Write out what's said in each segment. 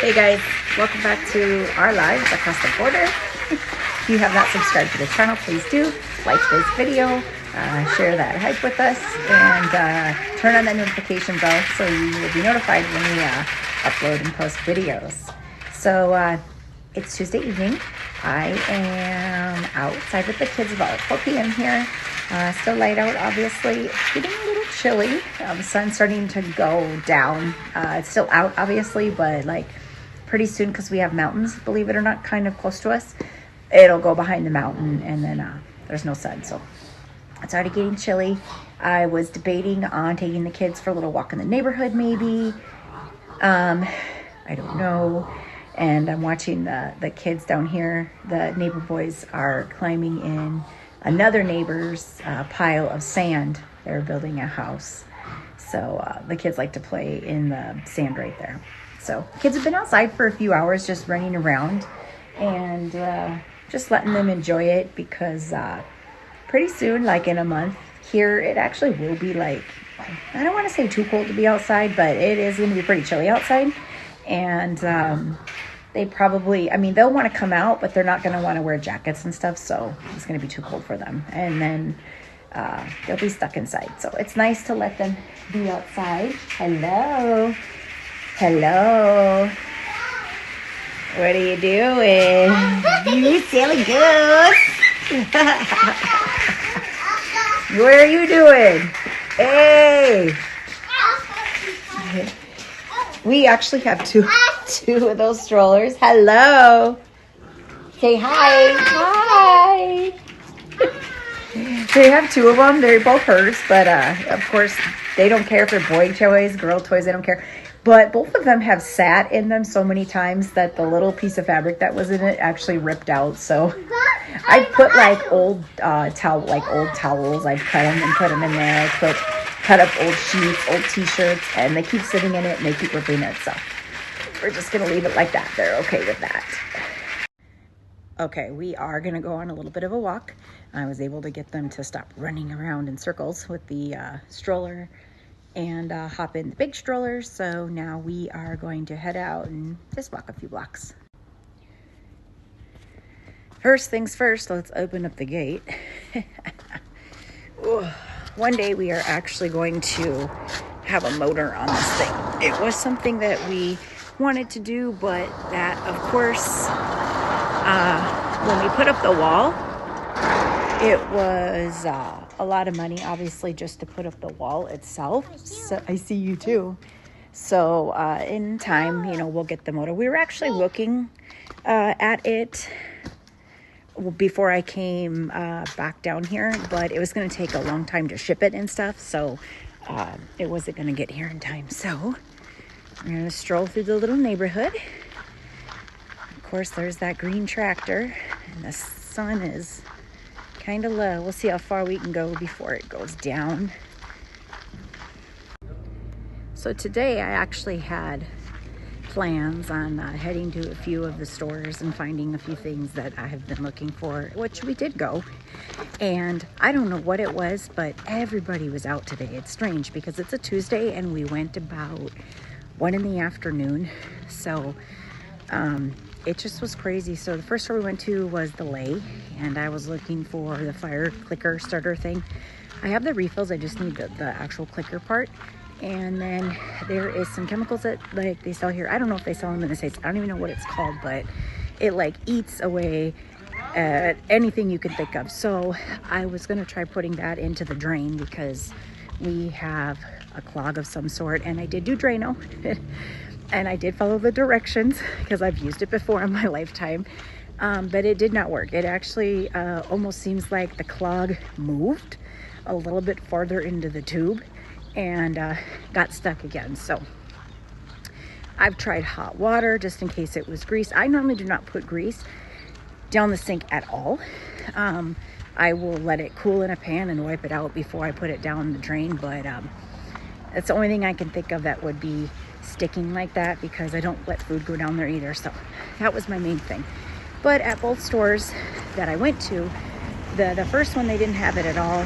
Hey guys, welcome back to our lives across the border. If you have not subscribed to the channel, please do. Like this video, share that hype with us, and turn on that notification bell so you will be notified when we upload and post videos. So it's Tuesday evening. I am outside with the kids about 4 p.m. here. Still light out, obviously. It's getting a little chilly. The sun's starting to go down. It's still out, obviously, but like pretty soon, because we have mountains, believe it or not, kind of close to us, it'll go behind the mountain, and then there's no sun. So it's already getting chilly. I was debating on taking the kids for a little walk in the neighborhood, maybe. I don't know. And I'm watching the kids down here. The neighbor boys are climbing in another neighbor's pile of sand. They're building a house. So the kids like to play in the sand right there. So kids have been outside for a few hours just running around and just letting them enjoy it, because pretty soon, like in a month here, it actually will be like, I don't want to say too cold to be outside, but it is going to be pretty chilly outside. And they probably, I mean, they'll want to come out, but they're not going to want to wear jackets and stuff. So it's going to be too cold for them. And then they'll be stuck inside. So it's nice to let them be outside. Hello. Hello. What are you doing? You silly goose. What are you doing? Hey. We actually have two of those strollers. Hello. Say hi. Hi. They have two of them. They're both hers, but of course they don't care if they're boy toys, girl toys. They don't care. But both of them have sat in them so many times that the little piece of fabric that was in it actually ripped out. So I put like old towels. I've cut them and put them in there. I cut up old sheets, old t-shirts, and they keep sitting in it and they keep ripping it. So we're just gonna leave it like that. They're okay with that. Okay, we are gonna go on a little bit of a walk. I was able to get them to stop running around in circles with the stroller and hop in the big stroller. So now we are going to head out and just walk a few blocks. First things first, let's open up the gate. One day we are actually going to have a motor on this thing. It was something that we wanted to do, but that, of course, when we put up the wall, it was a lot of money, obviously, just to put up the wall itself. So I see you too. So in time, we'll get the motor. We were actually looking at it before I came back down here, but it was going to take a long time to ship it and stuff. So it wasn't going to get here in time. So we're going to stroll through the little neighborhood. Of course, there's that green tractor, and the sun is kind of low. We'll see how far we can go before it goes down. So today I actually had plans on heading to a few of the stores and finding a few things that I have been looking for, which we did go. And I don't know what it was, but everybody was out today. It's strange because it's a Tuesday and we went about 1 in the afternoon. So it just was crazy. So the first store we went to was the Lay, and I was looking for the fire clicker starter thing. I have the refills, I just need the actual clicker part. And then there is some chemicals that like they sell here. I don't know if they sell them in the States. I don't even know what it's called, but it like eats away at anything you can think of. So I was gonna try putting that into the drain because we have a clog of some sort, and I did do Drano. And I did follow the directions because I've used it before in my lifetime, but it did not work. It actually almost seems like the clog moved a little bit farther into the tube and got stuck again. So I've tried hot water just in case it was grease. I normally do not put grease down the sink at all. I will let it cool in a pan and wipe it out before I put it down the drain, but that's the only thing I can think of that would be sticking like that, because I don't let food go down there either. So that was my main thing. But at both stores that I went to, the first one, they didn't have it at all.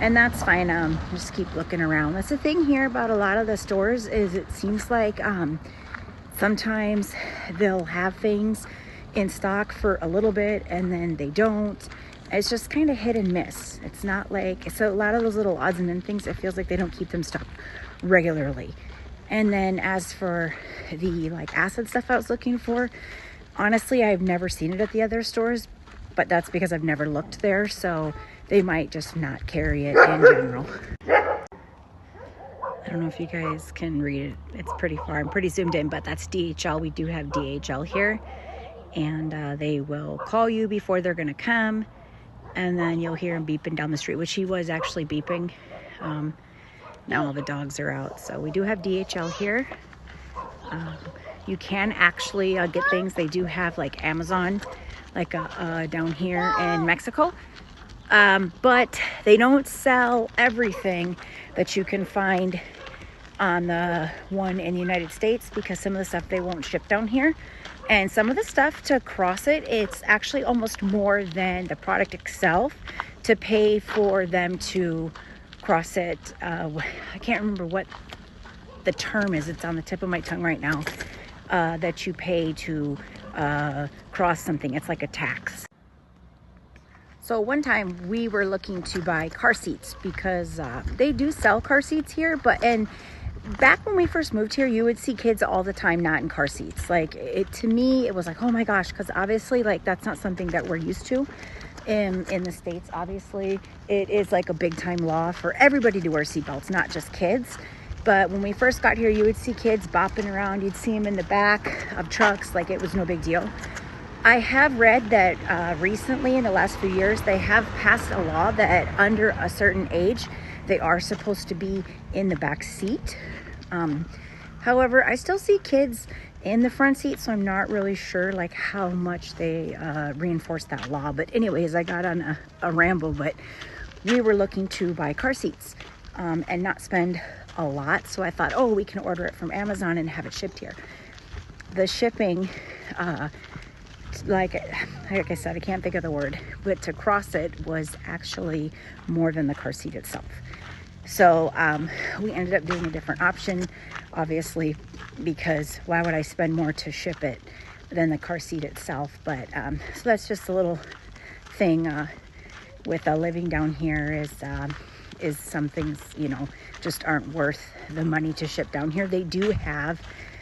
And that's fine. Just keep looking around. That's the thing here about a lot of the stores, is it seems like Sometimes they'll have things in stock for a little bit and then they don't. It's just kind of hit and miss. It's not like, so a lot of those little odds and end things, it feels like they don't keep them stocked regularly. And then as for the like acid stuff I was looking for, honestly, I've never seen it at the other stores, but that's because I've never looked there. So they might just not carry it in general. I don't know if you guys can read it. It's pretty far. I'm pretty zoomed in, but that's DHL. We do have DHL here, and they will call you before they're going to come, and then you'll hear him beeping down the street, which he was actually beeping. Now all the dogs are out. So we do have DHL here. You can actually get things. They do have like Amazon, like down here in Mexico. But they don't sell everything that you can find on the one in the United States, because some of the stuff they won't ship down here. And some of the stuff to cross it, it's actually almost more than the product itself to pay for them to cross it. I can't remember what the term is. It's on the tip of my tongue right now. That you pay to cross something. It's like a tax. So one time we were looking to buy car seats because they do sell car seats here, and back when we first moved here, you would see kids all the time not in car seats. Like, to me, it was like, oh my gosh, because obviously, like, that's not something that we're used to in the States. Obviously, it is like a big time law for everybody to wear seatbelts, not just kids. But when we first got here, you would see kids bopping around. You'd see them in the back of trucks like it was no big deal. I have read that recently, in the last few years, they have passed a law that under a certain age, they are supposed to be in the back seat. However, I still see kids in the front seat, so I'm not really sure like how much they reinforce that law. But anyways, I got on a ramble, but we were looking to buy car seats and not spend a lot. So I thought, oh, we can order it from Amazon and have it shipped here. The shipping, like I said, I can't think of the word, but to cross it was actually more than the car seat itself. So we ended up doing a different option, obviously, because why would I spend more to ship it than the car seat itself? But so that's just a little thing with living down here is some things, you know, just aren't worth the money to ship down here. They do have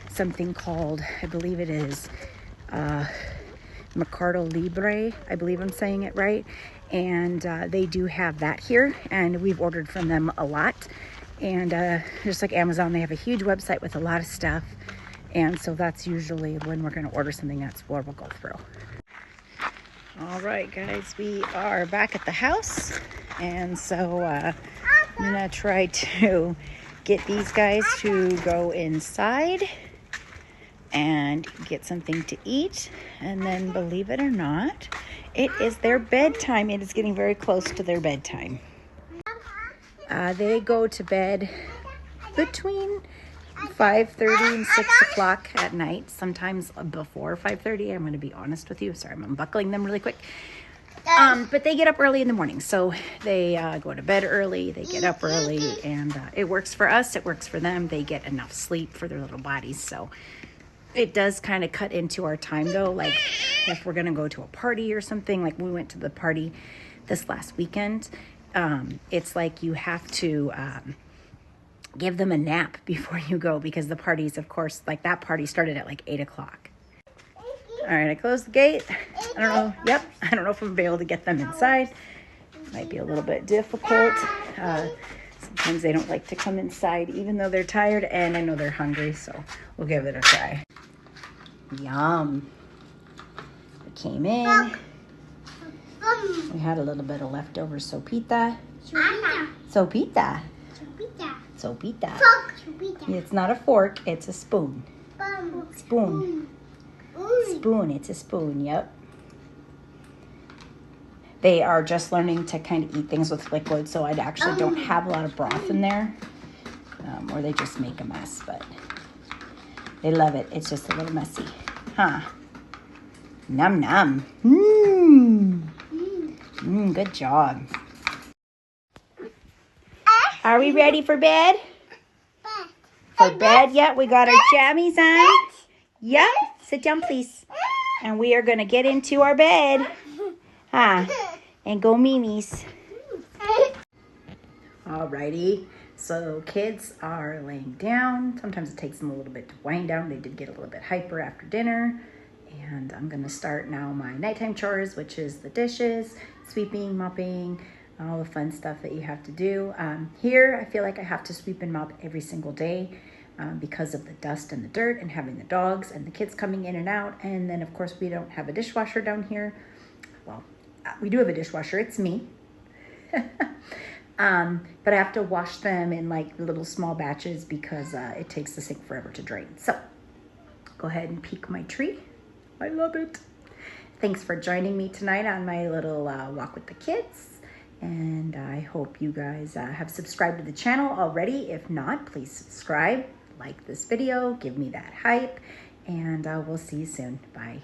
something called, I believe it is Mercado Libre, I believe I'm saying it right, and they do have that here, and we've ordered from them a lot. And just like Amazon, they have a huge website with a lot of stuff, and so that's usually when we're going to order something, that's where we'll go through. All right, guys, we are back at the house, and so I'm gonna try to get these guys to go inside and get something to eat, and then, believe it or not, it is their bedtime. It is getting very close to their bedtime. They go to bed between 5:30 and 6 o'clock at night, sometimes before 5:30. I'm going to be honest with you. Sorry, I'm unbuckling them really quick. But they get up early in the morning, so they go to bed early, they get up early, and it works for us, it works for them. They get enough sleep for their little bodies, so it does kind of cut into our time, though. Like, if we're going to go to a party or something, like we went to the party this last weekend, it's like you have to give them a nap before you go, because the parties, of course, like that party started at like 8 o'clock. All right, I closed the gate. I don't know. Yep, I don't know if I'm going to be able to get them inside. Might be a little bit difficult. Sometimes they don't like to come inside, even though they're tired, and I know they're hungry, so we'll give it a try. Yum. We came in. We had a little bit of leftover sopita. Sopita. Sopita. It's not a fork, it's a spoon. Spoon. Spoon, it's a spoon, yep. They are just learning to kind of eat things with liquid, so I actually don't have a lot of broth in there, or they just make a mess, but they love it. It's just a little messy. Huh. Num num. Good job. Are we ready for bed? For bed? Yep, we got our jammies on. Yeah? Sit down, please. And we are going to get into our bed. And go Mimi's. Alrighty. So kids are laying down. Sometimes it takes them a little bit to wind down. They did get a little bit hyper after dinner. And I'm going to start now my nighttime chores, which is the dishes, sweeping, mopping, all the fun stuff that you have to do. Here, I feel like I have to sweep and mop every single day because of the dust and the dirt and having the dogs and the kids coming in and out. And then, of course, we don't have a dishwasher down here. Well, we do have a dishwasher. It's me. But I have to wash them in like little small batches because it takes the sink forever to drain. So go ahead and peek my tree. I love it. Thanks for joining me tonight on my little walk with the kids. And I hope you guys have subscribed to the channel already. If not, please subscribe, like this video, give me that hype, and we'll see you soon. Bye.